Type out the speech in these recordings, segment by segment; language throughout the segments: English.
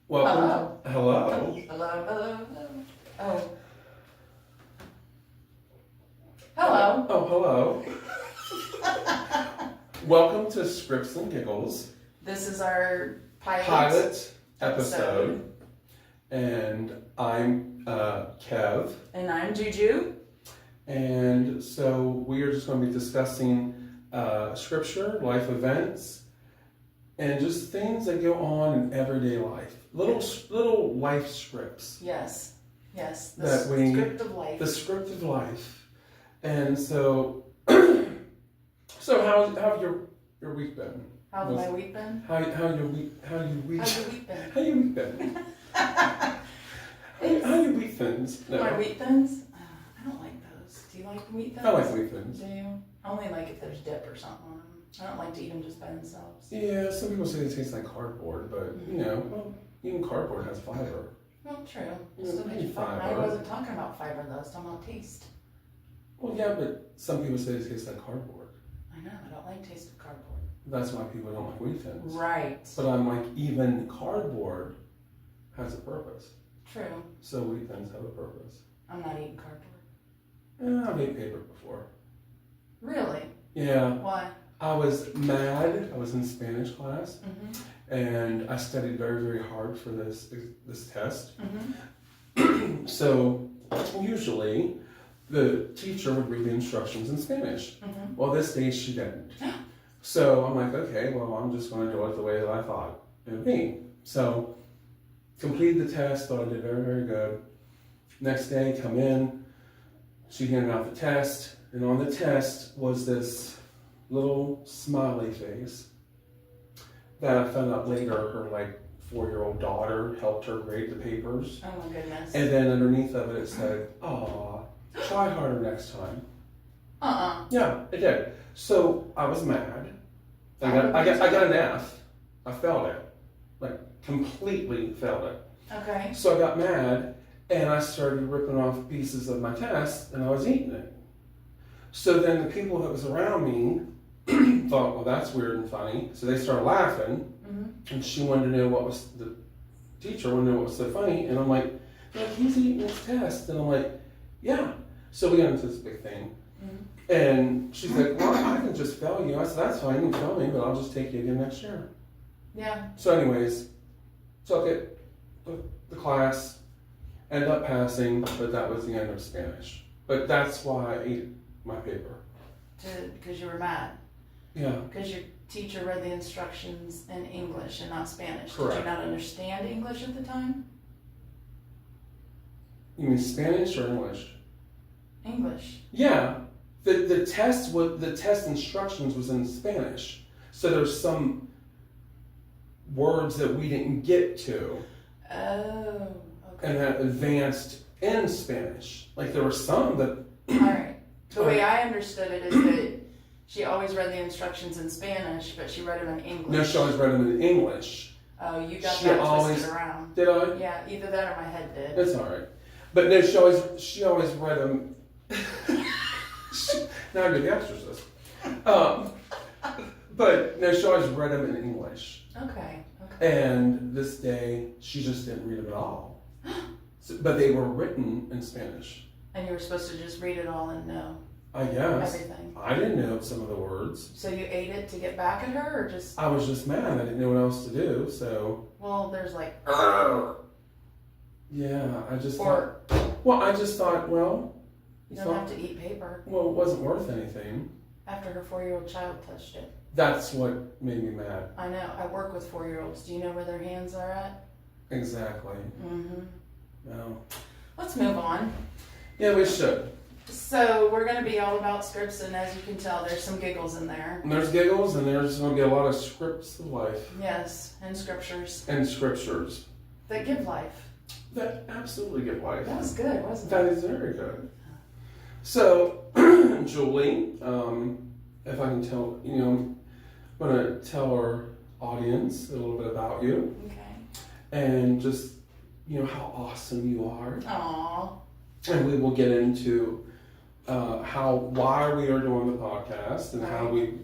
Welcome. Hello. Hello. Oh. Hello. Oh, hello. Welcome to Skripts N Giggles. This is our pilot episode. And I'm Kev. And I'm Juju. And so we are just going to be discussing scripture, life events, and just things that go on in everyday life. Little life scripts. Yes. The script of life. The script of life. And so, how's your week been? How's my week been? How your week been? How your wheat thins? No. My wheat thins? I don't like those. Do you like wheat thins? I like wheat thins. Do you? I only like if there's dip or something on them. I don't like to eat them just by themselves. Yeah, some people say they taste like cardboard, but even cardboard has fiber. Well, true. Still get your fiber. I wasn't talking about fiber though. I was talking about taste. Well, yeah, but some people say they taste like cardboard. I know. I don't like the taste of cardboard. That's why people don't like wheat thins. Right. But I'm like, even cardboard has a purpose. True. So wheat thins have a purpose. I'm not eating cardboard. I've ate paper before. Really? Yeah. Why? I was mad. I was in Spanish class, and I studied very, very hard for this test. So usually, the teacher would read the instructions in Spanish. Well, this day she didn't. So I'm like, okay, well, I'm just going to do it the way that I thought it would be. So completed the test. Thought I did very, very good. Next day, come in. She handed out the test, and on the test was this little smiley face that I found out later her 4-year-old daughter helped her grade the papers. Oh my goodness. And then underneath of it said, "Aw, try harder next time." Yeah, it did. So I was mad. I got an F. I failed it. Completely failed it. Okay. So I got mad and I started ripping off pieces of my test and I was eating it. So then the people that was around me thought, well, that's weird and funny. So they started laughing, and the teacher wanted to know what was so funny. And I'm like, he's eating his test. And I'm like, yeah. So we got into this big thing. And she's like, well, I can just fail you. I said, that's fine, you can fail me, but I'll just take you again next year. Yeah. So anyways, took it, the class, ended up passing, but that was the end of Spanish. But that's why I ate my paper. Because you were mad. Yeah. Because your teacher read the instructions in English and not Spanish. Correct. Did you not understand English at the time? You mean Spanish or English? English. Yeah. The test instructions was in Spanish. So there's some words that we didn't get to. Oh, okay. And that advanced in Spanish. There were some that... Alright. The way I understood it is that she always read the instructions in Spanish, but she read them in English. No, she always read them in English. Oh, you got that twisted around. Did I? Yeah, either that or my head did. That's alright. But no, she always read them... Now I do The Exorcist. But no, she always read them in English. Okay. And this day, she just didn't read them at all. But they were written in Spanish. And you were supposed to just read it all and know I guess. everything. I didn't know some of the words. So you ate it to get back at her, or just... I was just mad. I didn't know what else to do, so... Well, there's Yeah, I just thought... You don't have to eat paper. Well, it wasn't worth anything. After her 4-year-old child touched it. That's what made me mad. I know. I work with 4-year-olds. Do you know where their hands are at? Exactly. No. Let's move on. Yeah, we should. So we're going to be all about scripts, and as you can tell, there's some giggles in there. And there's giggles, and there's going to be a lot of scripts of life. Yes, and scriptures. And scriptures. That give life. That absolutely give life. That was good, wasn't it? That is very good. So, Julie, if I can tell, I'm going to tell our audience a little bit about you. Okay. And just, how awesome you are. Aww. And we will get into why we are doing the podcast and how we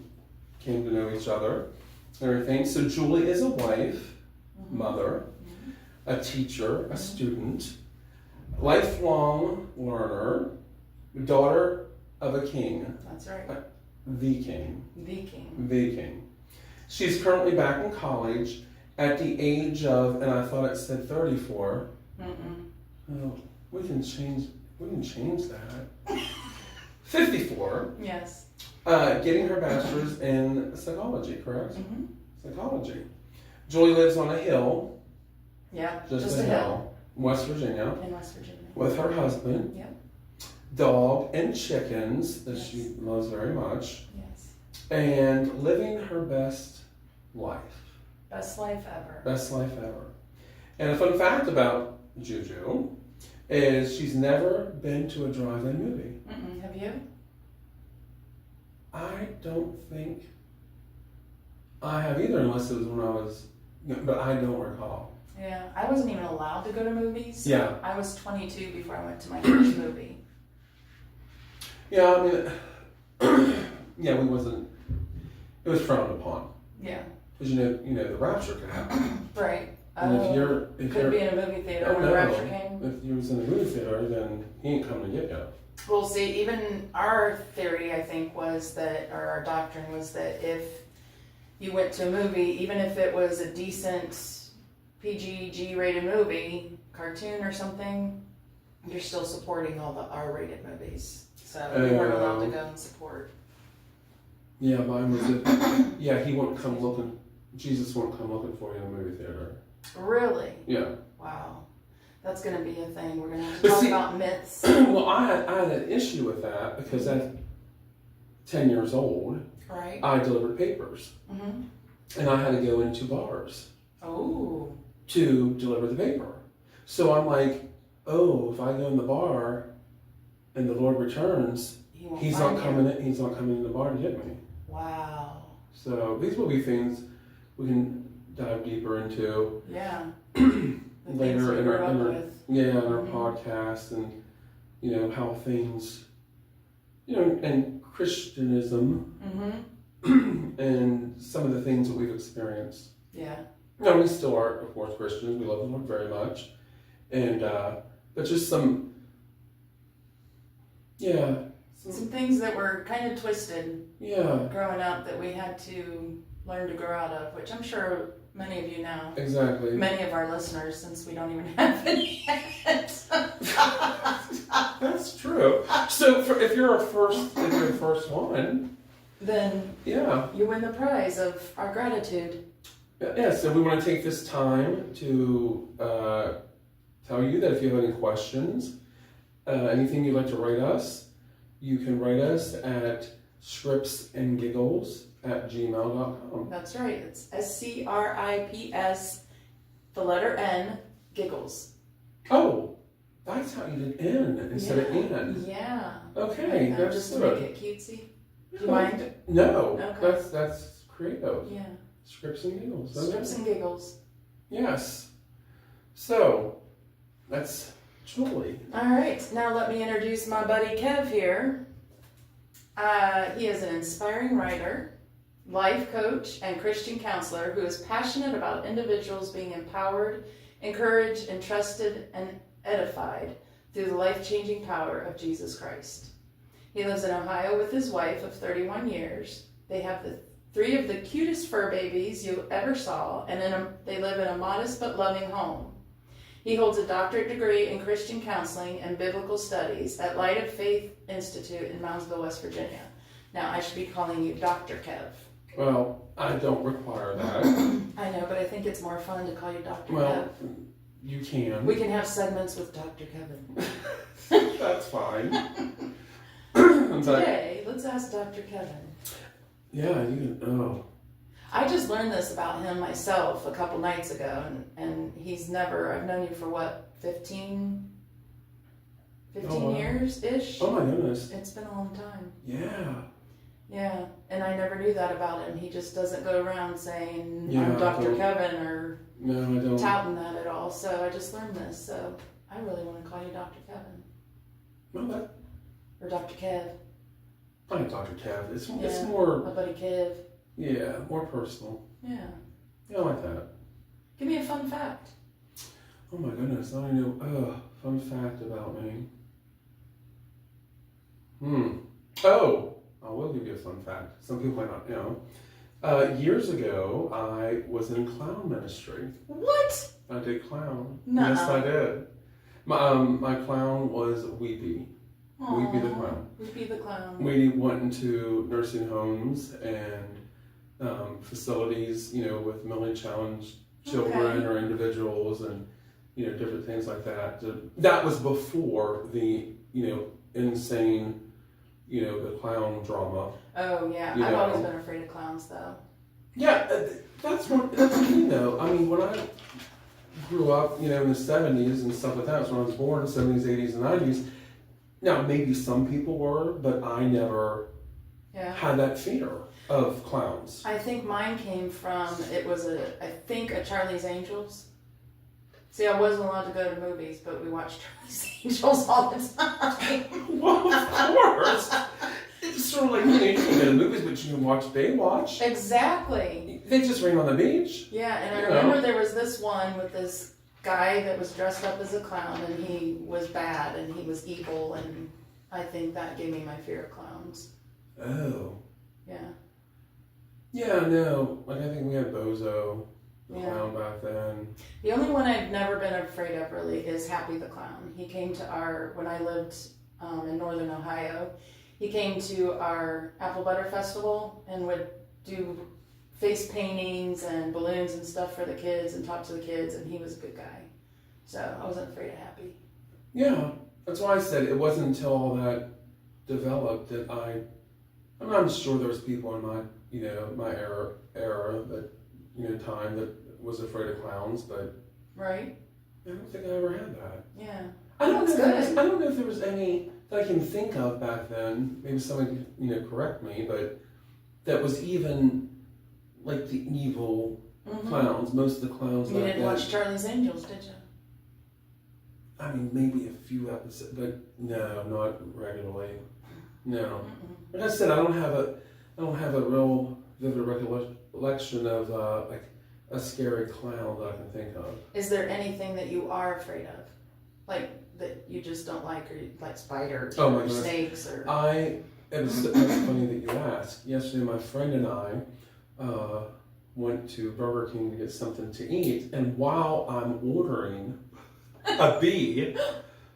came to know each other and everything. So Julie is a wife, mother, a teacher, a student, lifelong learner, daughter of a king. That's right. The king. The king. The king. She's currently back in college at the age of, and I thought it said 34. Oh, we can change that. 54. Yes. Getting her bachelor's in psychology, correct? Psychology. Joy lives on a hill. Yeah, Just a hill. West Virginia. In West Virginia. With her husband. Yep. Dog and chickens that she loves very much. Yes. And living her best life. Best life ever. Best life ever. And a fun fact about Juju is she's never been to a drive-in movie. Have you? I don't think I have either, unless it was when I was, but I don't recall. Yeah, I wasn't even allowed to go to movies. Yeah. I was 22 before I went to my first movie. Yeah, I mean, yeah, we wasn't, it was frowned upon. Yeah. Because you know, the rapture could happen. Right. And if you're Couldn't be in a movie theater when the rapture came. If you was in the movie theater, then he ain't coming to get you. Well, see, even our theory, I think, was that, or our doctrine was that if you went to a movie, even if it was a decent PG rated movie, cartoon or something, you're still supporting all the R-rated movies. So we weren't allowed to go and support. Yeah, mine was it. Yeah, he won't come looking. Jesus won't come looking for you in the movie theater. Really? Yeah. Wow. That's going to be a thing. We're going to have to But talk see, about myths. Well, I had an issue with that because at 10 years old, Right. I delivered papers. And I had to go into bars Oh. to deliver the paper. So I'm like, oh, if I go in the bar and the Lord returns, he's not coming in the bar to get me. Wow. So these will be things we can dive deeper into. Yeah. Later in our with. podcast, and you know how things, you know, and Christianism, and some of the things that we've experienced. Yeah. No, we still are, of course, Christians. We love the Lord very much, and but just some things that were kind of twisted. Yeah. Growing up that we had to learn to grow out of, which I'm sure many of you know. Exactly. Many of our listeners, since we don't even have any yet. That's true. So if you're the first one, then you win the prize of our gratitude. Yeah, so we want to take this time to tell you that if you have any questions, anything you'd like to write us, you can write us at skriptsngiggles@gmail.com. That's right. It's SCRIPS, the letter N, giggles. Oh, that's how you did N instead of N. Yeah. Okay, that's just good. to make it cutesy. Do you mind? No, Okay. that's creative. Yeah. Skripts and Giggles. Skripts and Giggles. Yes. So, that's Julie. All right. Now let me introduce my buddy Kev here. He is an inspiring writer, life coach, and Christian counselor who is passionate about individuals being empowered, encouraged, entrusted, and edified through the life-changing power of Jesus Christ. He lives in Ohio with his wife of 31 years. They have 3 of the cutest fur babies you ever saw, and they live in a modest but loving home. He holds a doctorate degree in Christian counseling and biblical studies at Light of Faith Institute in Moundsville, West Virginia. Now, I should be calling you Dr. Kev. Well, I don't require that. I know, but I think it's more fun to call you Dr. Well, Kev. you can. We can have segments with Dr. Kevin. That's fine. Today, let's ask Dr. Kevin. Yeah, you can. Oh. I just learned this about him myself a couple nights ago, and he's never, I've known you for what, 15 years-ish? Oh my goodness. It's been a long time. Yeah. Yeah, and I never knew that about him. He just doesn't go around saying, Yeah, I'm Dr. Kevin, or no, I don't. touting that at all. So I just learned this, so I really want to call you Dr. Kevin. Well, that. Or Dr. Kev. I like Dr. Kev. It's My more. buddy Kev. Yeah, more personal. Yeah. Yeah, I like that. Give me a fun fact. Oh my goodness, I don't know. Fun fact about me. Oh, I will give you a fun fact. Some people might not know. Years ago, I was in clown ministry. What? I did clown. Nuh-uh. Yes, I did. My clown was Weepy. Weepy the clown. Weepy the clown. We went into nursing homes and facilities, with mentally challenged children or individuals, and different things like that. That was before the insane, the clown drama. Oh yeah, I've always been afraid of clowns though. Yeah, that's the thing though. I mean, when I grew up, in the 70s and stuff like that, was when I was born, 70s, 80s, and 90s. Now, maybe some people were, but I never had that fear of clowns. I think mine came from, a Charlie's Angels. See, I wasn't allowed to go to movies, but we watched Charlie's Angels all the time. Well, of course. It's sort of like, you can go to movies, but you can watch Baywatch. Exactly. They just rain on the beach. Yeah, and I remember there was this one with this guy that was dressed up as a clown, and he was bad, and he was evil, and I think that gave me my fear of clowns. Oh. Yeah. Yeah, no. Like, I think we had Bozo, the clown back then. The only one I've never been afraid of, really, is Happy the Clown. He came to when I lived in northern Ohio, he came to our Apple Butter Festival and would do face paintings and balloons and stuff for the kids and talk to the kids, and he was a good guy. So I wasn't afraid of Happy. Yeah, that's why I said it wasn't until all that developed that I'm sure there was people in my, my era that, time that was afraid of clowns, but right. I don't think I ever had that. Yeah. I don't know if there was any that I can think of back then. Maybe someone could, correct me, but that was even like the evil clowns. Most of the clowns. You didn't watch Charlie's Angels, did you? I mean, maybe a few episodes, but no, not regularly. No. Like I said, I don't have a real vivid recollection of like a scary clown that I can think of. Is there anything that you are afraid of, like that you just don't like, or like spiders or snakes or? It's funny that you ask. Yesterday, my friend and I went to Burger King to get something to eat, and while I'm ordering, a bee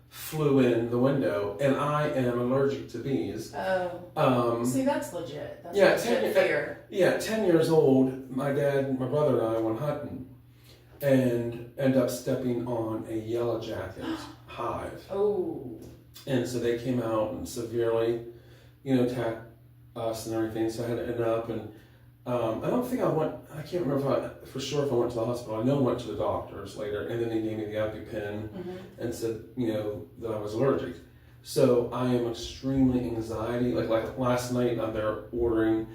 flew in the window, and I am allergic to bees. Oh. See, that's legit. That's legit fear. 10 years old, my dad, my brother, and I went hunting, and end up stepping on a yellow jacket hive. Oh. And so they came out and severely, attacked us and everything. So I had to end up, and I can't remember for sure if I went to the hospital. I know I went to the doctors later, and then they gave me the EpiPen and said, that I was allergic. So I am extremely anxiety. Like last night, I'm there ordering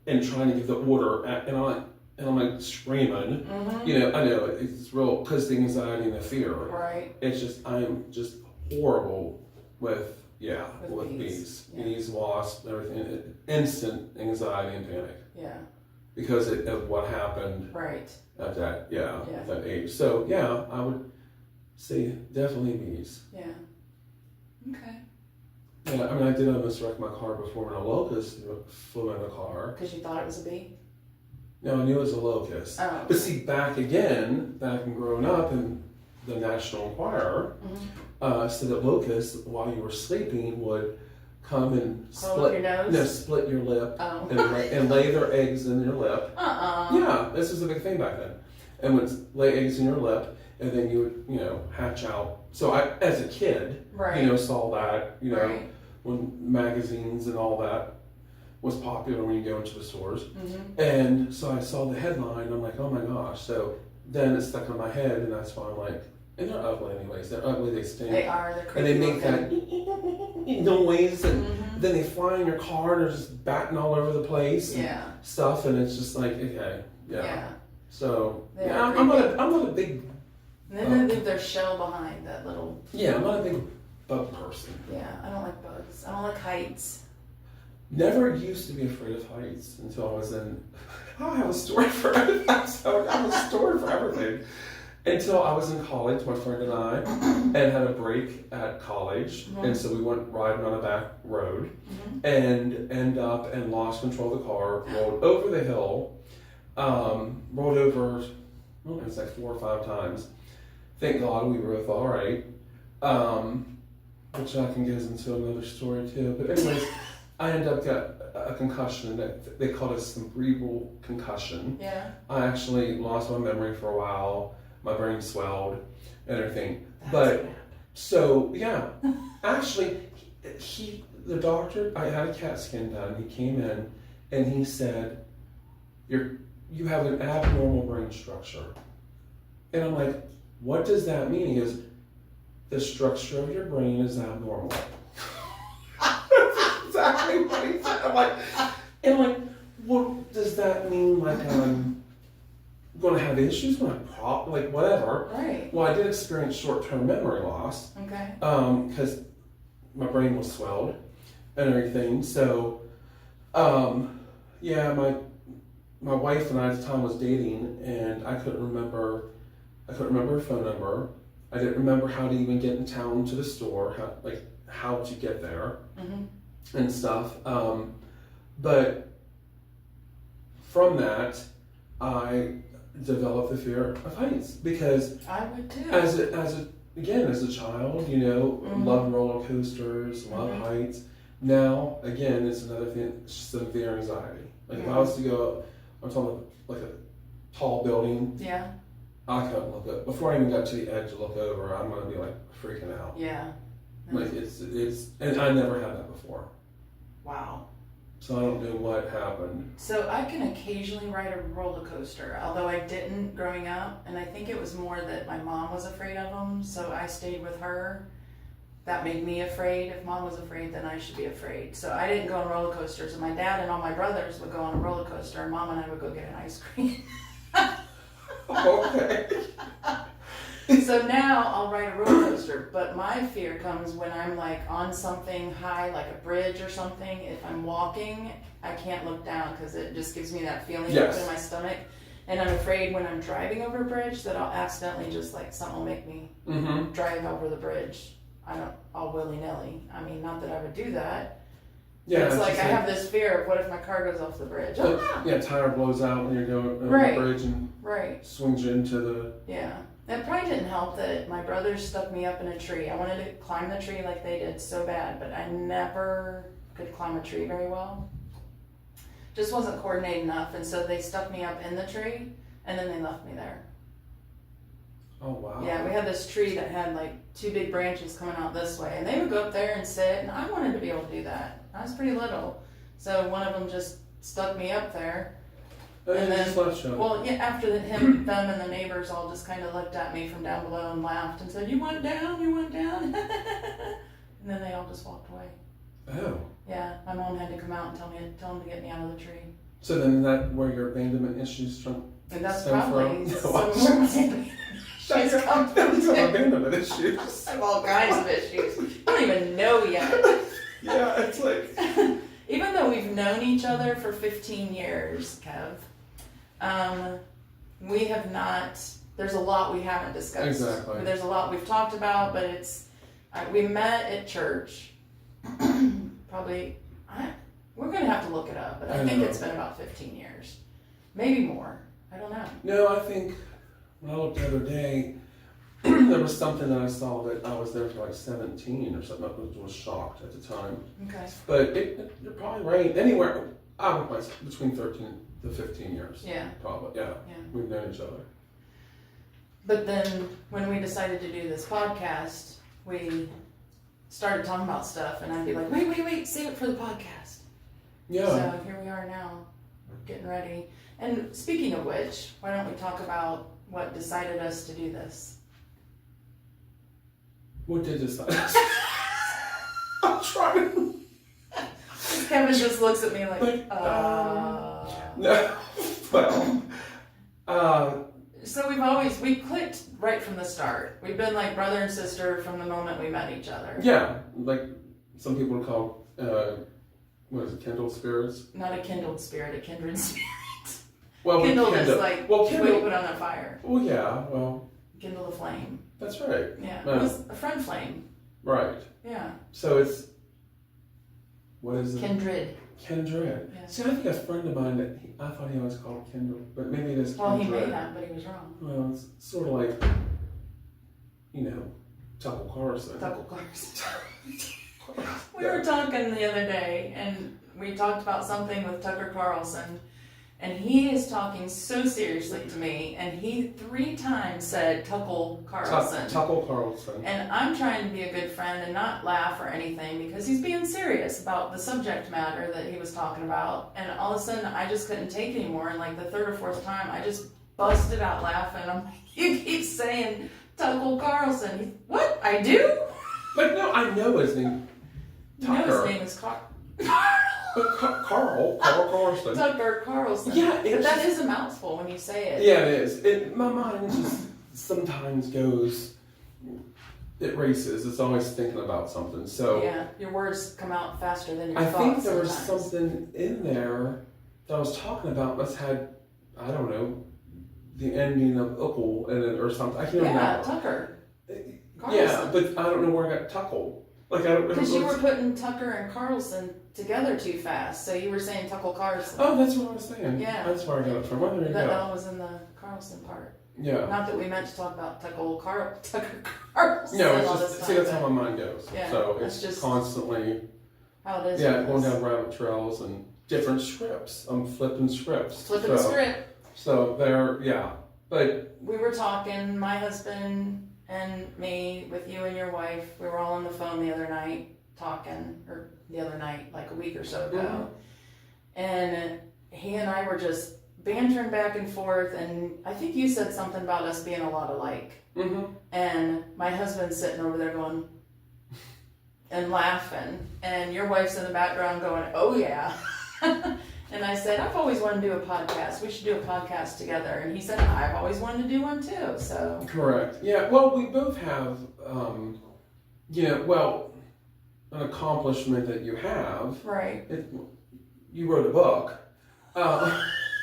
and trying to give the order, and I'm like screaming. I know it's real because the anxiety and the fear. Right. It's just I am just horrible with bees, bees, wasps, everything. Instant anxiety and panic. Yeah. Because of what happened. Right. At that at that age. So I would say definitely bees. Yeah. Okay. Yeah, I mean I did almost wreck my car before when a locust flew in the car. Because you thought it was a bee? No, I knew it was a locust. Oh. But see, back in growing up in the National Enquirer, said that locusts, while you were sleeping, would come and split your lip and lay their eggs in your lip. Yeah, this was a big thing back then. And would lay eggs in your lip, and then you would, hatch out. So I, as a kid, saw that, when magazines and all that was popular when you go into the stores. And so I saw the headline, and I'm like, oh my gosh. So then it stuck in my head, and that's why I'm like, and they're ugly anyways. They're ugly, they stink. They are, they're creepy. And they make that noise, and then they fly in your car, and they're just batting all over the place and stuff, and it's just like, okay, So, I'm not a big... And then they leave their shell behind, that little... Yeah, I'm not a big bug person. Yeah, I don't like bugs. I don't like heights. Never used to be afraid of heights until I was in... I have a story for everything. I have a story for everything. until I was in college, my friend and I, and had a break at college, and so we went riding on a back road, and end up and lost control of the car, rolled over the hill, rolled over, well, it was like 4 or 5 times. Thank God we were both all right, which I can get into another story too. But anyways, I ended up got a concussion. They called it cerebral concussion. Yeah. I actually lost my memory for a while. My brain swelled and everything. That's but bad. so yeah, actually, the doctor. I had a CAT scan done. He came in and he said, "You have an abnormal brain structure," and I'm like, "What does that mean?" He goes, "The structure of your brain is abnormal." That's exactly what he said. I'm like, what does that mean? Like, I'm going to have issues when like whatever. Right. Well, I did experience short-term memory loss. Okay. Because my brain was swelled and everything. So, yeah, my wife and I at the time was dating, and I couldn't remember her phone number. I didn't remember how to even get in town to the store, how to get there and stuff. But from that, I developed the fear of heights because I would too. as a child, loved roller coasters, loved heights. Now, again, it's another thing, severe anxiety. Like if I was to go, I'm talking like a tall building. Yeah. I couldn't look up. Before I even got to the edge to look over, I'm gonna be like freaking out. Yeah. Like it's, and I never had that before. Wow. So I don't know what happened. So I can occasionally ride a roller coaster, although I didn't growing up, and I think it was more that my mom was afraid of them, so I stayed with her. That made me afraid. If mom was afraid, then I should be afraid. So I didn't go on roller coasters, and my dad and all my brothers would go on a roller coaster, and mom and I would go get an ice cream. Okay. So now I'll ride a roller coaster, but my fear comes when I'm like on something high, like a bridge or something. If I'm walking, I can't look down because it just gives me that feeling in my stomach. And I'm afraid when I'm driving over a bridge that I'll accidentally just like something will make me drive over the bridge. All willy-nilly. I mean, not that I would do that. Yeah, it's like I have this fear of what if my car goes off the bridge? Yeah, tire blows out when you're going over the bridge and swings you into the... Yeah. It probably didn't help that my brothers stuck me up in a tree. I wanted to climb the tree like they did so bad, but I never could climb a tree very well. Just wasn't coordinated enough, and so they stuck me up in the tree, and then they left me there. Oh, wow. Yeah, we had this tree that had like 2 big branches coming out this way, and they would go up there and sit, and I wanted to be able to do that. I was pretty little, so one of them just stuck me up there. And then, well, yeah, after them and the neighbors all just kind of looked at me from down below and laughed and said, "You went down, you went down." And then they all just walked away. Oh. Yeah, my mom had to come out and tell them to get me out of the tree. So then that where your abandonment issues from? And that's probably some more abandonment issues. I have all kinds of issues. I don't even know yet. Yeah, it's like... Even though we've known each other for 15 years, Kev, we have not, there's a lot we haven't discussed. Exactly. There's a lot we've talked about, but it's, we met at church, probably, we're going to have to look it up, but I think it's been about 15 years. Maybe more. I don't know. No, I think, when I looked the other day, there was something that I saw that I was there for like 17 or something. I was shocked at the time. Okay. But you're probably right. Anywhere, I would place between 13 to 15 years. Yeah. Probably, yeah. We've known each other. But then when we decided to do this podcast, we started talking about stuff, and I'd be like, wait, save it for the podcast. Yeah. So here we are now, getting ready. And speaking of which, why don't we talk about what decided us to do this? What did decide? I'm trying. Kevin just looks at me like, No. Well, So we clicked right from the start. We've been like brother and sister from the moment we met each other. Yeah, like some people would call, what is it, kindled spirits? Not a kindled spirit, a kindred spirit. Well, kindled is like, kindled, we put on a fire. Well, yeah, well, kindle a flame. That's right. Yeah, it was a friend flame. Right. Yeah. So it's, what is it? Kindred. Kindred. Yeah. See, I think a friend of mine, I thought he always called it Kindle, but maybe it is Kindred. Well, he may have, but he was wrong. Well, it's sort of like, Tucker Carlson. Tucker Carlson. We were talking the other day, and we talked about something with Tucker Carlson, and he is talking so seriously to me, and he 3 times said Tucker Carlson. Tucker Carlson. And I'm trying to be a good friend and not laugh or anything because he's being serious about the subject matter that he was talking about. And all of a sudden, I just couldn't take it anymore. And like the 3rd or 4th time, I just busted out laughing. I'm like, you keep saying Tucker Carlson. What? I do? But no, I know his name. Tucker. You know his name is Carl. But Carl Carlson. Tucker Carlson. Yeah, but that is a mouthful when you say it. Yeah, it is. My mind just sometimes goes, it races. It's always thinking about something. So yeah, your words come out faster than your I thoughts. think there was sometimes. something in there that I was talking about. Must had, I don't know, the ending of Uckle in it or something. I can't remember. Yeah, Tucker. Carlson. Yeah, but I don't know where I got Tuckle. Like I don't. Because you were putting Tucker and Carlson together too fast, so you were saying Tucker Carlson. Oh, that's what I was saying. Yeah. That's where I got it from. Well, there you That go. L was in the Carlson part. Yeah. Not that we meant to talk about Tucker Carlson. No, it's all just, this see, time, that's but how my mind goes. Yeah, So that's it's just constantly, how it is. yeah, with going us. down rabbit trails and different scripts. I'm flipping scripts. Flipping the script. So there, yeah. But We were talking, my husband and me, with you and your wife. We were all on the phone the other night talking, or the other night, like a week or so ago. Mhm. And he and I were just bantering back and forth, and I think you said something about us being a lot alike. mm-hmm. And my husband's sitting over there going and laughing, and your wife's in the background going, oh yeah. And I said, I've always wanted to do a podcast. We should do a podcast together. And he said, I've always wanted to do one too. So Correct. Yeah. Well, we both have, well, an accomplishment that you have. right. You wrote a book.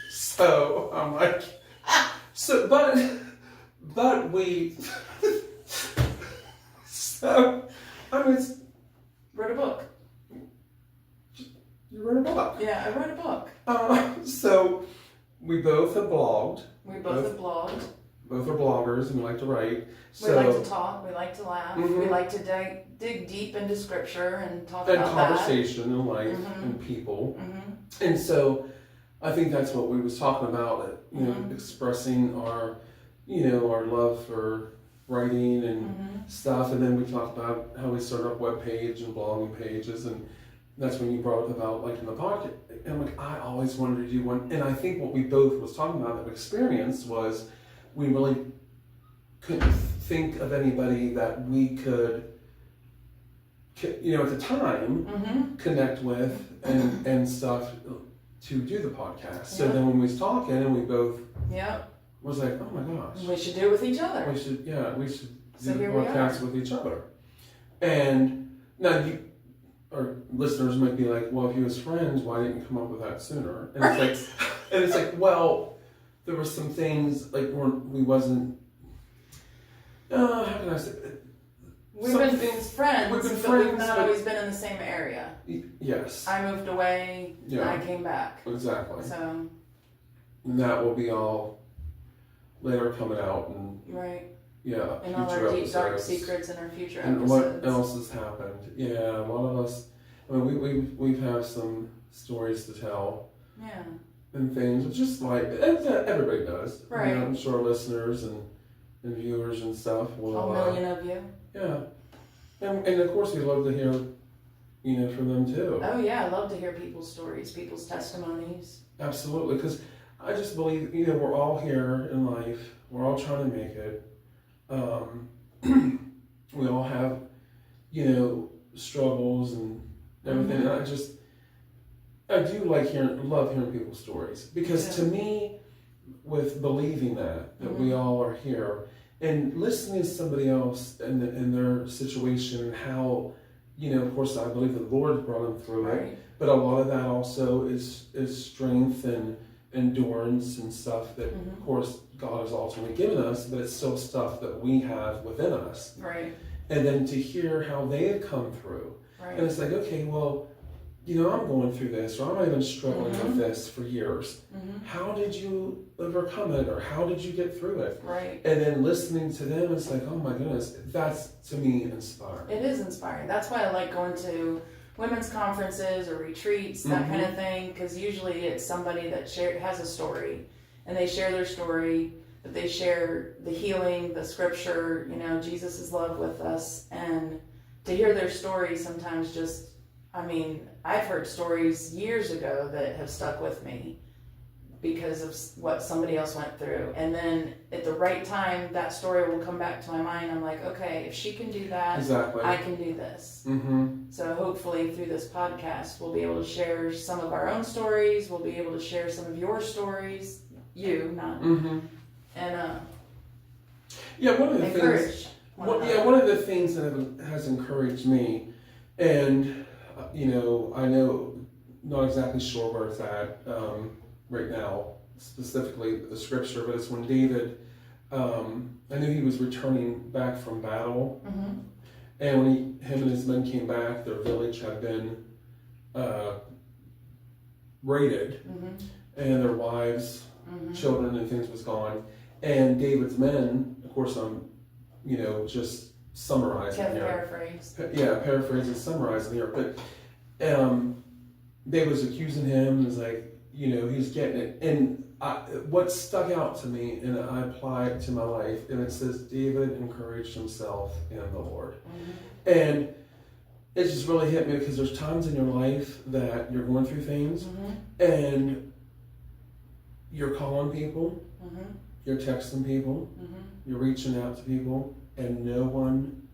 So I'm like, but we, so, I mean, Wrote a book. you wrote a book. Yeah, I wrote a book. So we both have blogged. We both have blogged. Both are bloggers and we like to write. We like to talk. We like to laugh. Mhm. We like to dig deep into scripture and talk and about conversation and life Mhm. and people. that. Mm-hmm. And so I think that's what we was talking about, Mhm. expressing our, our love for writing and Mm-hmm. stuff. And then we talked about how we started up web page and blogging pages. And that's when you brought up about like in the pocket. And I'm like, I always wanted to do one. And I think what we both was talking about that we experienced was we really couldn't think of anybody that we could, at the time, Mm-hmm. connect with and stuff to do the podcast. So Yeah. then when we was talking and we both Yep. was like, oh my gosh, We should do it with each other. we should do So the here we podcast with each other. And now our listeners might be like, well, if you was friends, why didn't you come up with that sooner? And it's like, well, there were some things like we wasn't. How can I say? We've some been things- friends, we've been but friends, we've not but- always been in the same area. Yes, I moved away, and Yeah. I came back. exactly. So, And that will be all later coming out and right. yeah, And all future our deep, dark episodes. secrets in our future And episodes. what else has happened? Yeah, a lot of us. I mean, we've have some stories to tell Yeah. and things. It's just like everybody does. Right. I'm sure our listeners and viewers and stuff will. All million of you. Yeah, and of course we love to hear, from them too. Oh yeah, I love to hear people's stories, people's testimonies. Absolutely, because I just believe we're all here in life. We're all trying to make it. We all have, struggles and everything. Mhm. And I do love hearing people's stories because to me, with believing that we Mhm. all are here and listening to somebody else in their situation and how, of course, I believe the Lord brought them through it. Right. But a lot of that also is strength and endurance and stuff that, Mhm. of course, God has ultimately given us, but it's still stuff that we have within us. Right. And then to hear how they have come through. Right. And it's like, okay, well, I'm going through this, or I'm even struggling with this for years. How did you overcome it, or how did you get through it? Right. And then listening to them, it's like, oh my goodness, that's to me inspiring. It is inspiring. That's why I like going to women's conferences or retreats, that kind of thing, because usually it's somebody that has a story, and they share their story, but they share the healing, the scripture, Jesus' love with us, and to hear their story sometimes just, I've heard stories years ago that have stuck with me because of what somebody else went through. And then at the right time, that story will come back to my mind. I'm like, okay, if she can do that, exactly. I can do this. So hopefully through this podcast, we'll be able to share some of our own stories. We'll be able to share some of your stories. And yeah, one of the encourage things. One of the things that has encouraged me, and I know, not exactly sure where it's at right now, specifically the scripture, but it's when David, I knew he was returning back from battle, and when him and his men came back, their village had been raided, and their wives, children, and things was gone, and David's men, of course, I'm just summarizing here. Paraphrase. Yeah, paraphrasing, summarizing here. But they was accusing him, and was like, he's getting it. And what stuck out to me, and I apply it to my life, and it says, David encouraged himself in the Lord. And it just really hit me, because there's times in your life that you're going through things, and you're calling people, you're texting people, you're reaching out to people, and no one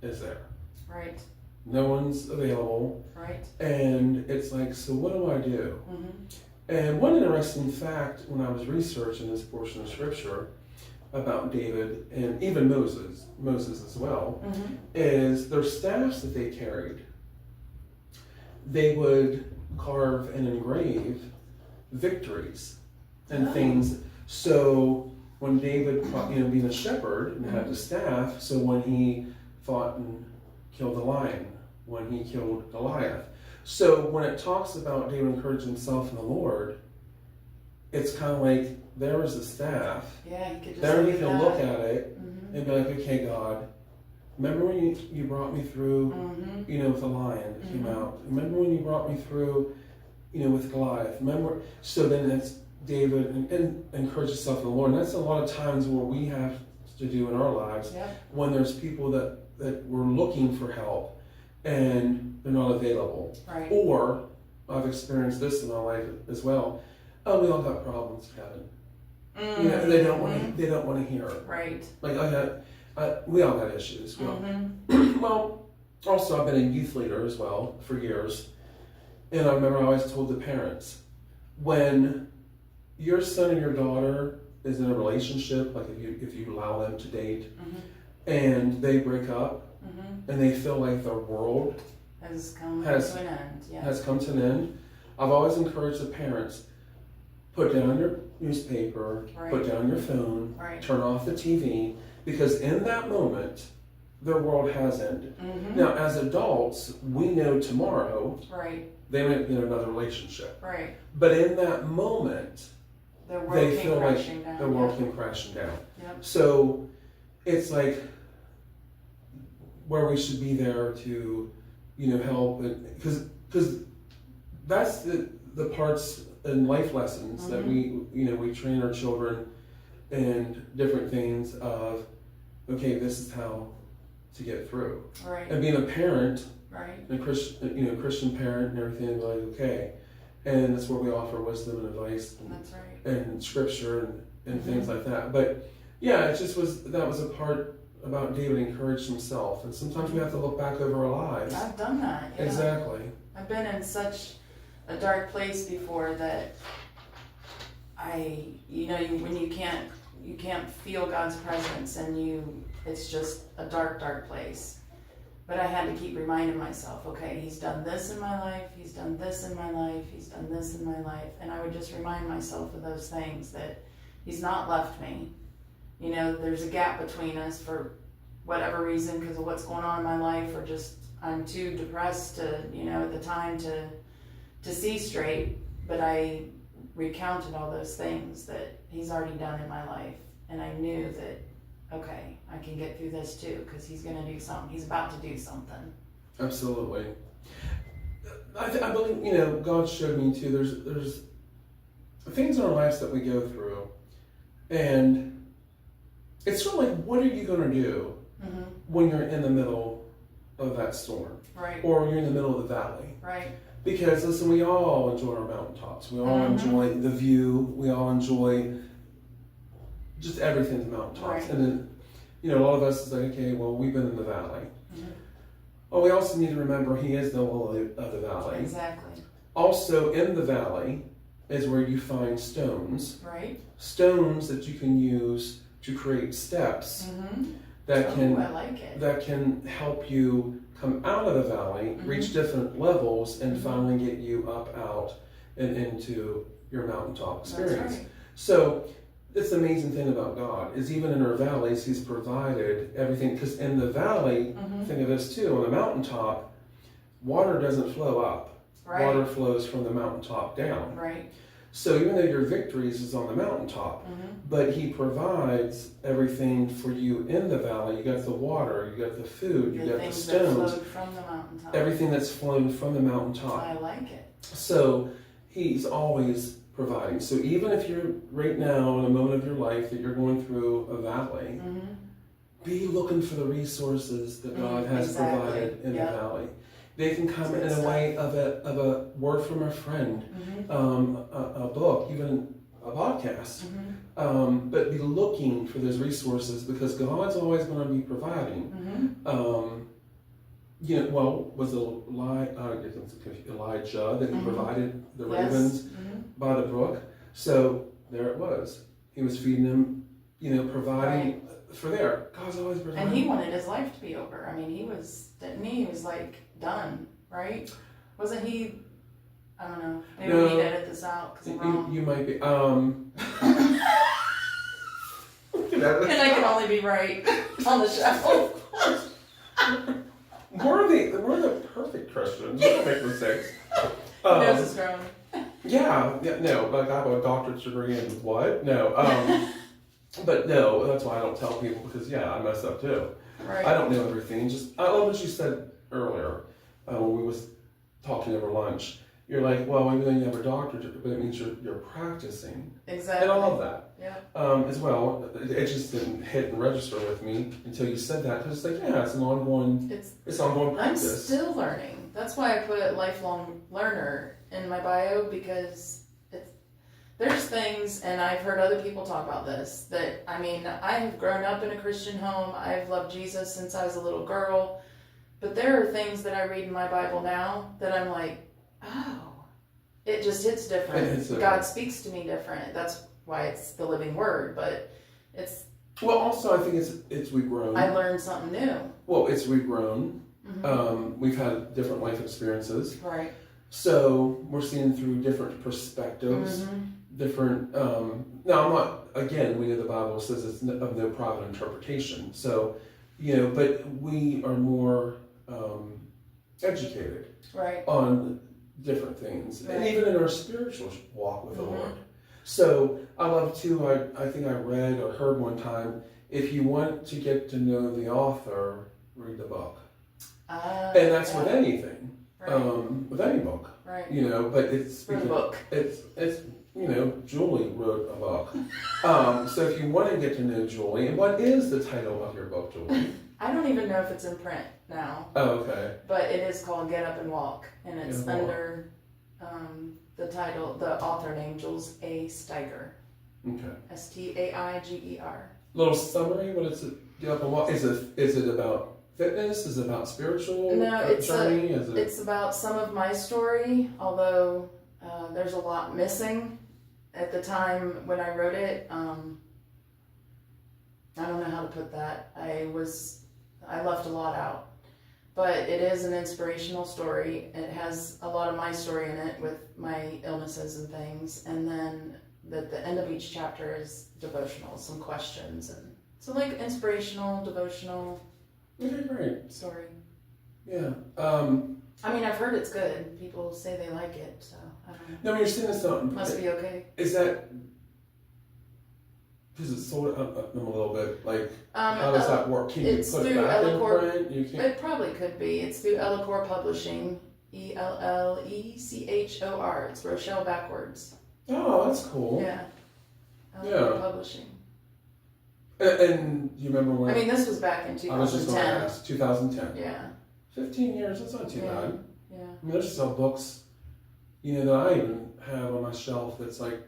is there. Right. No one's available. Right. And it's like, so what do I do? And one interesting fact when I was researching this portion of scripture about David, and even Moses as well, is their staffs that they carried. They would carve and engrave victories and things. So when David, being a shepherd and had the staff, so when he fought and killed the lion, when he killed Goliath. So when it talks about David encouraging himself in the Lord, it's kind of like, there is the staff. Yeah, you could just there you can look at it and be like, okay, God, remember when you brought me through, with the lion that came out. Remember when you brought me through, with Goliath. Remember? So then it's David and encourage yourself in the Lord. And that's a lot of times where we have to do in our lives when there's people that we're looking for help and they're not available. Right. Or I've experienced this in my life as well. Oh, we all got problems, Kevin. They don't want to hear it. Right. Like we all got issues. Well, also I've been a youth leader as well for years, and I remember I always told the parents, when your son and your daughter is in a relationship, like if you allow them to date, and they break up, and they feel like their world has come to an end. Yeah. Has come to an end. I've always encouraged the parents, put down your newspaper, put down your phone, turn off the TV, because in that moment, their world has ended. Now, as adults, we know tomorrow they might be in another relationship. Right. But in that moment, they feel like the world came crashing down. Yep. So it's like where we should be there to, help, because that's the parts and life lessons that we train our children and different things of, okay, this is how to get through. Right. And being a parent, right, a Christian parent and everything, like, okay, and that's where we offer wisdom and advice and, that's right, and scripture and things like that. But yeah, it just that was a part about David encouraged himself, and sometimes we have to look back over our lives. I've done that. Yeah. Exactly. I've been in such a dark place before that when you can't feel God's presence, and it's just a dark place. But I had to keep reminding myself, okay, he's done this in my life, he's done this in my life, he's done this in my life. And I would just remind myself of those things that, He's not left me. You know, there's a gap between us for whatever reason because of what's going on in my life, or just I'm too depressed to, you know, at the time to see straight. But I recounted all those things that he's already done in my life, and I knew that, okay, I can get through this too, because he's going to do something. He's about to do something. Absolutely. I believe, you know, God showed me too, there's things in our lives that we go through, and it's sort of like, what are you going to do when you're in the middle of that storm? Right. Or you're in the middle of the valley? Right. Because, listen, we all enjoy our mountaintops. We all enjoy the view. We all enjoy just everything in the mountaintops. Right. And then, you know, a lot of us is like, okay, well, we've been in the valley. Well, we also need to remember He is the lily of the valley. Exactly. Also, in the valley is where you find stones. Right. Stones that you can use to create steps that I like it. that can help you come out of the valley, reach different levels, and finally get you up, out, and into your mountaintop experience. That's right. So, this amazing thing about God is even in our valleys, He's provided everything. Because in the valley, think of this too, on the mountaintop, water doesn't flow up. Right. Water flows from the mountaintop down. Right. So even though your victories is on the mountaintop, but He provides everything for you in the valley. You got the water, you got the food, you got the stones, that flowed from the mountaintop. everything that's flown from the mountaintop. I like it. So He's always providing. So even if you're right now in a moment of your life that you're going through a valley, be looking for the resources that God has provided in the valley. They can come in a way of a word from a friend, a book, even a podcast. But be looking for those resources because God's always going to be providing. You know, well, was it Elijah that He provided the ravens by the brook? So there it was. He was feeding them, you know, providing for there. God's always providing. And He wanted his life to be over. I mean, didn't he? He was like done, right? Wasn't he? I don't know. Maybe we need to edit this out because I'm wrong. You might be. And I can only be right on the show. We're the perfect Christians. We don't make mistakes. Nose is growing. Yeah, no, like I have a doctorate degree in what? No, but no, that's why I don't tell people because I mess up too. Right. I don't know everything. Just I love what you said earlier when we was talking over lunch. You're like, well, even though you have a doctorate, but it means you're practicing. Exactly. And I love that. Yeah. As well, it just didn't hit and register with me until you said that because it's like, it's an ongoing. It's ongoing practice. I'm still learning. That's why I put lifelong learner in my bio because there's things, and I've heard other people talk about this, that, I mean, I have grown up in a Christian home. I've loved Jesus since I was a little girl. But there are things that I read in my Bible now that I'm like, oh, it just hits different. God speaks to me different. That's why it's the living word, but it's... Well, also, I think it's we've grown. I learned something new. Well, we've grown. We've had different life experiences. Right. So we're seeing through different perspectives, different. Now, I'm not. Again, we know the Bible says it's of no private interpretation. So, but we are more educated, on different things, and even in our spiritual walk with the Lord. So I love too. I think I read or heard one time. If you want to get to know the author, read the book. And that's with anything. With any book, right? But it's a book. It's Julie wrote a book. So if you want to get to know Julie, and what is the title of your book, Julie? I don't even know if it's in print now. Oh, okay. But it is called Get Up and Walk, and it's under the title, the author name Jules A. Steiger. Okay. Staiger. Little summary. What is it? Get Up and Walk. Is it about fitness? Is it about spiritual journey? It's about some of my story, although there's a lot missing. At the time when I wrote it, I don't know how to put that. I left a lot out. But it is an inspirational story. It has a lot of my story in it with my illnesses and things. And then that the end of each chapter is devotional, some questions, and so like inspirational, devotional. Okay, great. Story. Yeah. I mean, I've heard it's good. People say they like it, so I don't know. No, when you're saying it's not, Must be okay. is that because it's sold up them a little bit? Like, how does that work? Can you it's put it through back in Ellicor. print? You can't. It probably could be. It's through Ellicor Publishing. ELLECHOR. It's Rochelle backwards. Oh, that's cool. Yeah. Yeah. Ellicor Publishing. And you remember when? I mean, this was back in 2010. I was just going to ask. 2010. Yeah. 15 years. That's not too bad. Yeah. I mean, there's some books, that I even have on my shelf that's like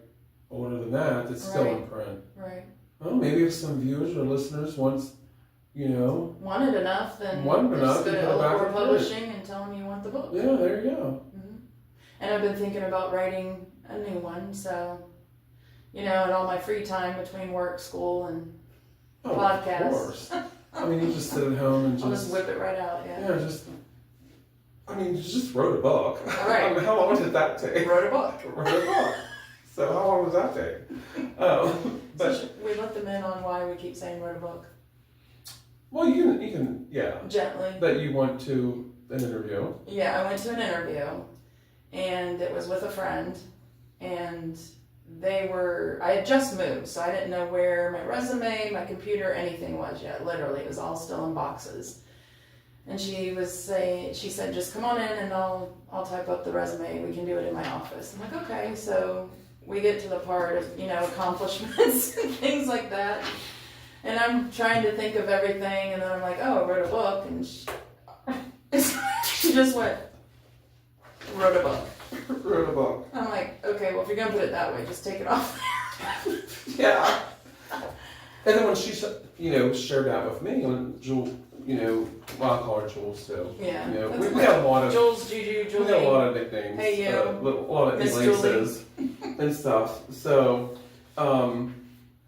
older than that. That's still in print. Right. Well, maybe if some viewers or listeners once, wanted enough, then enough, just go to you put it back Ellicor in Publishing and tell them you want the book. Yeah, there you go. Mm-hmm. And I've been thinking about writing a new one, so in all my free time between work, school, and podcasts. Of course. I mean, you just sit at home and I'll just whip it right out. Yeah. Yeah, you just wrote a book. Right. I mean, how long did that take? Wrote a book. So how long does that take? But so we let them in on why we keep saying wrote a book. Well, you can, yeah. Gently. But you went to an interview. Yeah, I went to an interview, and it was with a friend, and I had just moved, so I didn't know where my resume, my computer, anything was yet. Literally, it was all still in boxes. And she said, just come on in and I'll type up the resume. We can do it in my office. I'm like, okay. So we get to the part of, accomplishments and things like that. And I'm trying to think of everything, and then I'm like, oh, I wrote a book, and she just went, wrote a book. Wrote a book. I'm like, okay, well, if you're going to put it that way, just take it off. Yeah. And then when she, shared that with me, when Jewel, well, I call her Jules too. Yeah. We got a lot of Jules, Juju, Julie. We got a lot of nicknames. Hey, you. A lot of Miss aliases and stuff. So,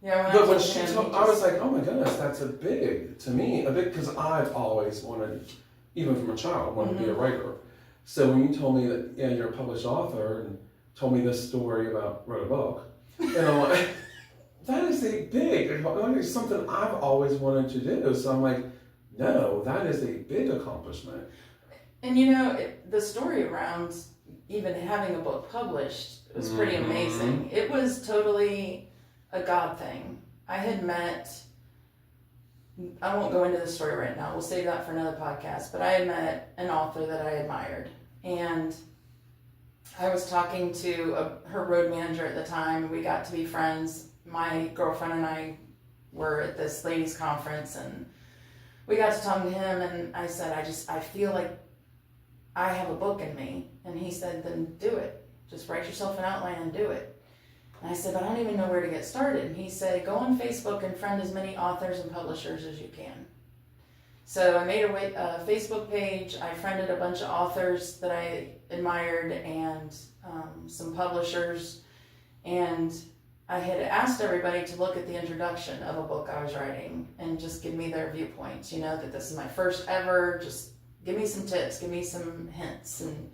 yeah, but when she told, I was like, oh my goodness, that's a big, because I've always wanted, even from a child, wanted to be a writer. So when you told me that, yeah, you're a published author, and told me this story about wrote a book, and I'm like, that is a big, it's something I've always wanted to do. So I'm like, no, that is a big accomplishment. And the story around even having a book published was pretty amazing. It was totally a God thing. I had met, I won't go into the story right now, we'll save that for another podcast, but I had met an author that I admired. And I was talking to her road manager at the time. We got to be friends. My girlfriend and I were at this ladies' conference, and we got to talk to him, and I said, I feel like I have a book in me. And he said, then do it. Just write yourself an outline and do it. And I said, but I don't even know where to get started. And he said, go on Facebook and friend as many authors and publishers as you can. So I made a Facebook page. I friended a bunch of authors that I admired and some publishers. And I had asked everybody to look at the introduction of a book I was writing and just give me their viewpoints, that this is my first ever. Just give me some tips, give me some hints, and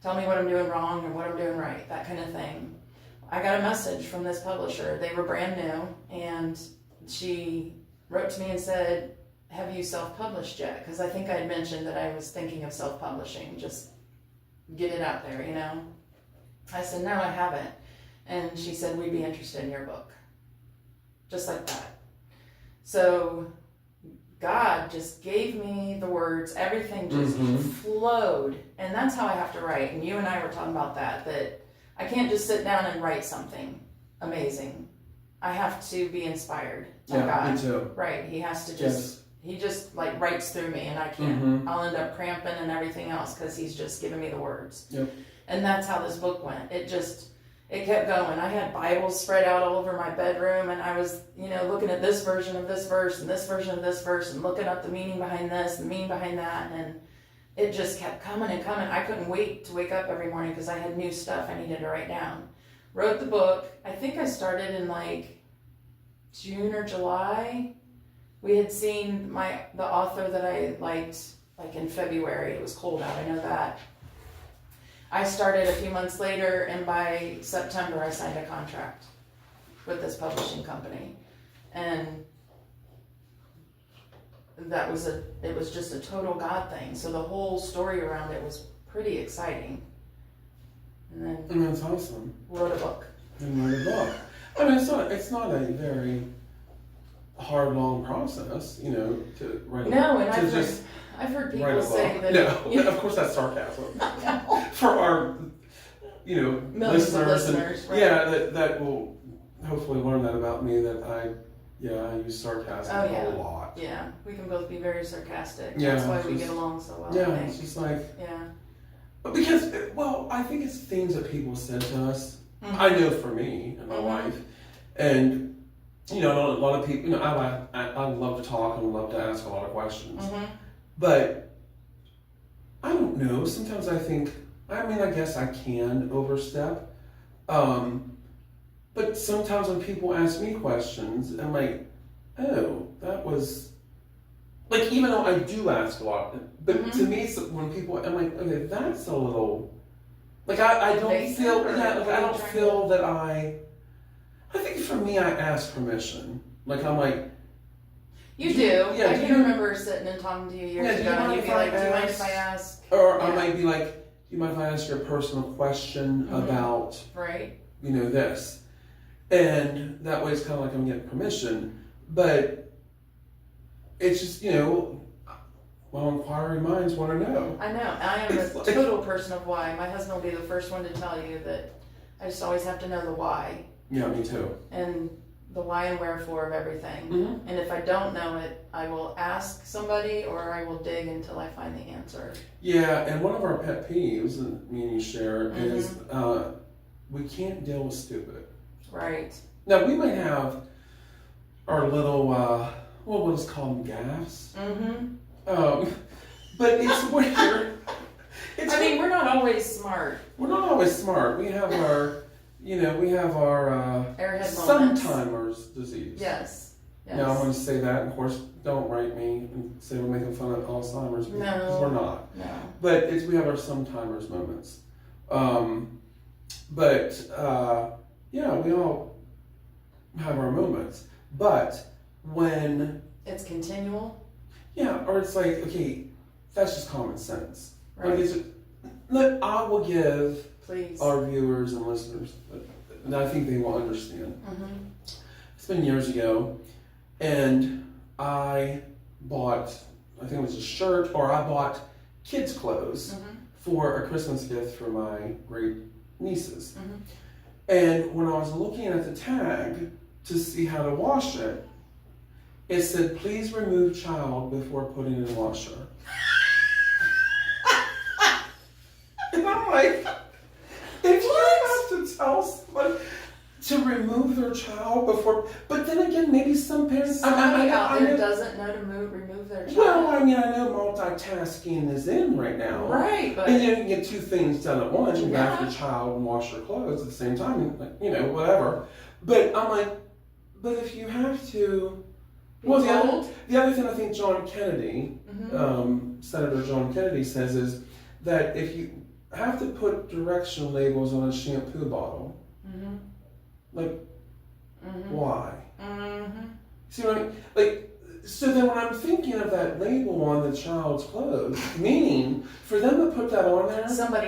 tell me what I'm doing wrong or what I'm doing right, that kind of thing. I got a message from this publisher. They were brand new, and she wrote to me and said, have you self-published yet? Because I think I had mentioned that I was thinking of self-publishing, just get it out there, I said, no, I haven't. And she said, we'd be interested in your book. Just like that. So God just gave me the words, everything just flowed. And that's how I have to write. And you and I were talking about that I can't just sit down and write something amazing. I have to be inspired by God. Me too. Right. He has to he just like writes through me, and I can't, I'll end up cramping and everything else because he's just giving me the words. Yep. And that's how this book went. It kept going. I had Bibles spread out all over my bedroom, and I was, looking at this version of this verse and this version of this verse and looking up the meaning behind this and the meaning behind that. And it just kept coming and coming. I couldn't wait to wake up every morning because I had new stuff I needed to write down. Wrote the book. I think I started in like June or July. We had seen the author that I liked like in February. It was cold out, I know that. I started a few months later, and by September I signed a contract. with this publishing company. And it was just a total God thing. So the whole story around it was pretty exciting. And then And that's awesome. wrote a book. And write a book. I mean, it's not a very hard, long process, to write a book. No, and to I've heard write people a say book. that. No, of course that's sarcasm. For our, Millions of listeners, right? Yeah, that will hopefully learn that about me, that I use sarcasm a lot. Yeah, we can both be very sarcastic. Yeah, That's why we get along so well. Yeah, I think. it's just like, Yeah. because, I think it's things that people said to us. Mm-hmm. I know for me and my wife, and a lot of people. I love to talk and love to ask a lot of questions, but I don't know. Sometimes I think. I mean, I guess I can overstep, but sometimes when people ask me questions, I'm like, oh, that was. Like, even though I do ask a lot, but to me, when people, I'm like, okay, that's a little, like, I don't feel, I don't feel that I think for me, I ask permission. Like, I'm like. You do. I can remember sitting and talking to you years ago, and you'd be like, do you mind if I ask? Or I might be like, do you mind if I ask you a personal question about, this? And that way it's kind of like I'm getting permission, but it's just, inquiring minds want to know. I know. I am a total person of why. My husband will be the first one to tell you that I just always have to know the why. Yeah, me too. And the why and wherefore of everything. Mm-hmm. And if I don't know it, I will ask somebody or I will dig until I find the answer. Yeah, and one of our pet peeves, and me and you share, is we can't deal with stupid. Right. Now, we might have our little, we'll just call them gaffes. But it's weird. We're not always smart. We're not always smart. We have our, airhead moments. Sometimers disease. Yes. Now, I'm going to say that, and of course, don't write me and say we're making fun of Alzheimer's, because we're not. No. But we have our sometimers moments. We all have our moments. But when... It's continual? Yeah, or it's like, okay, that's just common sense. Right. Like, I will give Please. our viewers and listeners, and I think they will understand. It's been years ago, and I bought, I think it was a shirt, or I bought kids' clothes for a Christmas gift for my great nieces. And when I was looking at the tag to see how to wash it, it said, please remove child before putting in washer. And I'm like, if you have to tell someone to remove their child before, but then again, maybe some parents... Somebody out there doesn't know to remove their child. Well, I know multitasking is in right now. Right, but... And you can get two things done at once. You can bath your child and wash your clothes at the same time, whatever. But I'm like, but if you have to... Well, the other thing I think John Kennedy, Senator John Kennedy says is that if you have to put direction labels on a shampoo bottle, why? See what I mean? Like, so then when I'm thinking of that label on the child's clothes, meaning for them to put that on there, somebody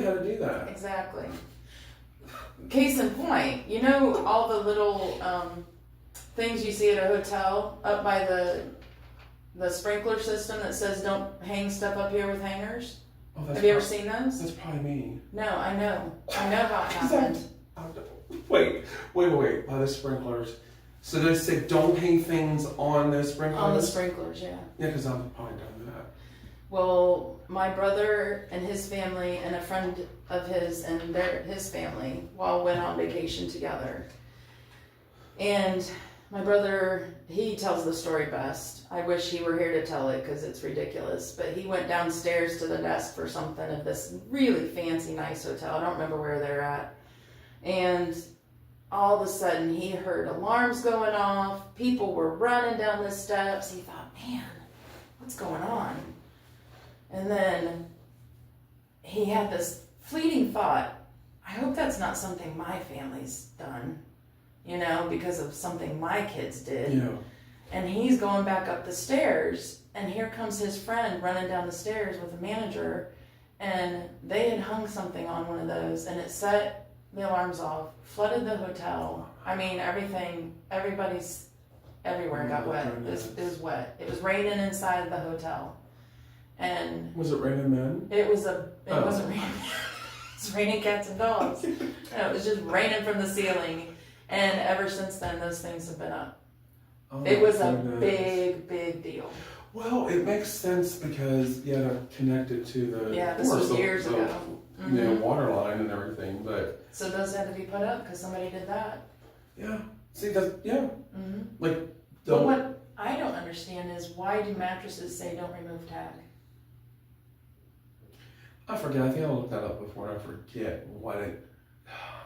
had to do that. Exactly. Case in point, all the little things you see at a hotel up by the sprinkler system that says don't hang stuff up here with hangers? Oh, have you ever seen those? That's probably me. No, I know how it happened. Wait. By the sprinklers. So they say don't hang things on those sprinklers? On the sprinklers, yeah. Yeah, because I've probably done that. Well, my brother and his family and a friend of his and his family all went on vacation together. And my brother, he tells the story best. I wish he were here to tell it because it's ridiculous. But he went downstairs to the desk for something at this really fancy, nice hotel. I don't remember where they're at. And all of a sudden, he heard alarms going off. People were running down the steps. He thought, man, what's going on? And then he had this fleeting thought, I hope that's not something my family's done. you know, because of something my kids did. Yeah. And he's going back up the stairs, and here comes his friend running down the stairs with the manager, and they had hung something on one of those, and it set the alarms off, flooded the hotel. I mean, everywhere got wet. It was wet. It was raining inside the hotel. And was it raining then? it wasn't raining. It was raining cats and dogs. No, it was just raining from the ceiling. And ever since then, those things have been up. Oh, It was a goodness. big deal. Well, it makes sense because they're connected to the This was years ago. You know, water line and everything, but So those had to be put up because somebody did that. yeah. See that? Yeah. Mm-hmm. Like, But what I don't understand is why do mattresses say don't remove tag? I forget. I think I looked that up before. And I forget what it.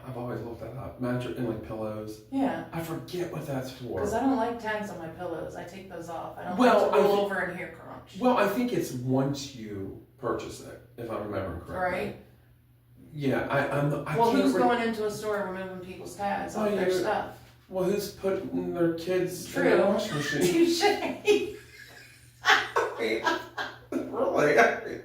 I've always looked that up. Mattress and like pillows. Yeah. I forget what that's for. Because I don't like tags on my pillows. I take those off. I don't Well, like to roll over and hear crunch. Well, I think it's once you purchase it, if I'm remembering correctly. Right. Yeah, I Well, can't who's going into a store removing people's tags off their stuff? Well, who's putting their kids in True. the washing machine? Touche. Really?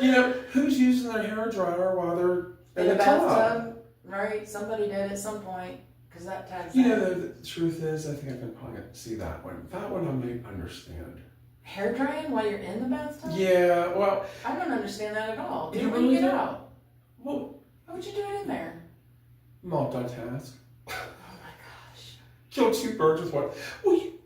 You know, who's using their hair dryer while they're In the tub? bathtub. Right. Somebody did at some point. Because that tag's You there. know, the truth is, I think I can probably see that one. That one I may understand. Hair drying while you're in the bathtub? Yeah, well, I don't understand that at all. You Dude, when really you get don't? out, well, how would you do it in there? multitask. Oh my gosh. Kill two birds with one.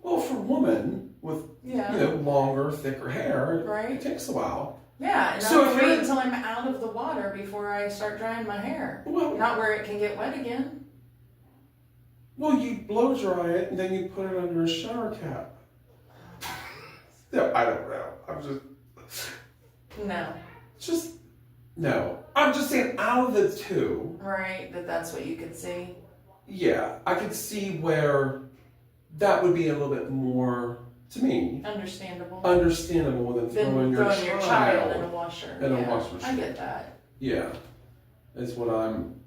Well, for a woman with Yeah. you know longer, thicker hair, Right. it takes a while. Yeah, and So I if wait you're- until I'm out of the water before I start drying my hair. Well, Not where it can get wet again. you blow dry it and then you put it under a shower cap. No, I don't know. I'm just no. I'm just saying out of the two, Right, that's what you could see. yeah, I could see where that would be a little bit more to me Understandable. understandable than Then throwing your child in a washer. in a Yeah, washing machine. I get that. Yeah, that's what I'm.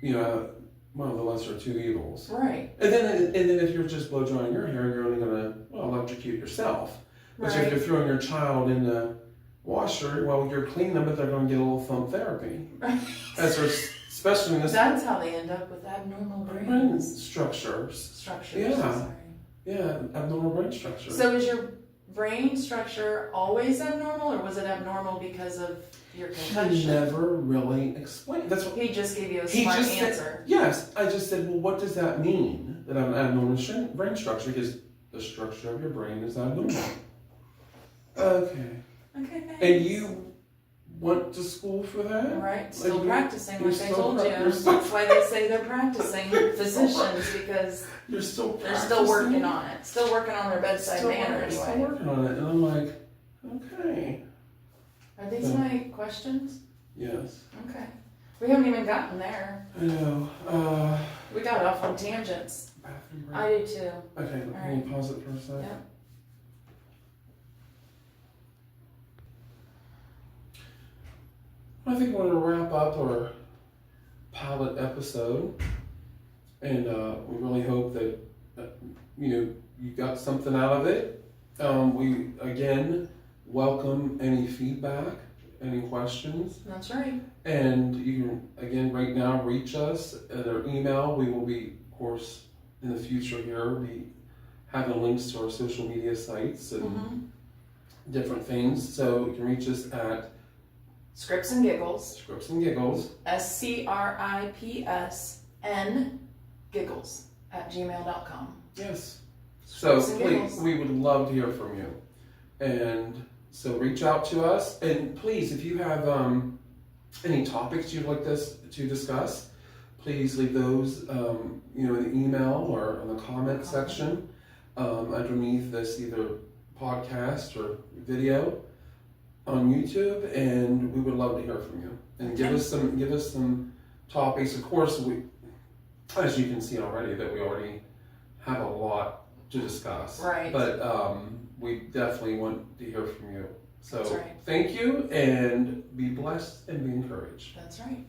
You know, one of the lesser of two evils. Right. And then if you're just blow drying your hair, you're only gonna electrocute yourself. But if you're throwing your child in the washer, well, you're cleaning them, but they're gonna get a little thumb therapy. Right. Especially in this That's how they end up with abnormal brain brains. structures. Structures. Yeah. Sorry. Yeah, abnormal brain structure. So is your brain structure always abnormal, or was it abnormal because of your He concussion? never really explained. That's what He just gave you a he smart just answer. said. Yes, I just said, well, what does that mean that I have an abnormal brain structure? Because the structure of your brain is abnormal. Okay. Okay, thanks. And you went to school for that? Right, still Like practicing, you're like I still told you. you're still- That's why they say they're practicing physicians, because You're still they're practicing? still working on it. Still working on their bedside manner Still anyway. working on it. And I'm like, okay. Are these my questions? Yes. Okay. We haven't even gotten there. I know. We got off on tangents. Bathroom break. I do too. Okay, let me pause it for a sec. Yeah. I think we're going to wrap up our pilot episode, and we really hope that you got something out of it. We again welcome any feedback, any questions, That's right. and you can again right now reach us at our email. We will be, of course, in the future here be having links to our social media sites and different things. So you can reach us at Skripts N Giggles. Skripts N Giggles. SCRIPSN Giggles @gmail.com. Yes. So Skripts N please, Giggles. we would love to hear from you. And so reach out to us. And please, if you have any topics you'd like us to discuss, please leave those in the email or in the comment section underneath this either podcast or video on YouTube, and we would love to hear from you. And give us some topics. Of course, we, as you can see already, that we already have a lot to discuss. Right. But we definitely want to hear from you. So That's right. Thank you, and be blessed and be encouraged. That's right.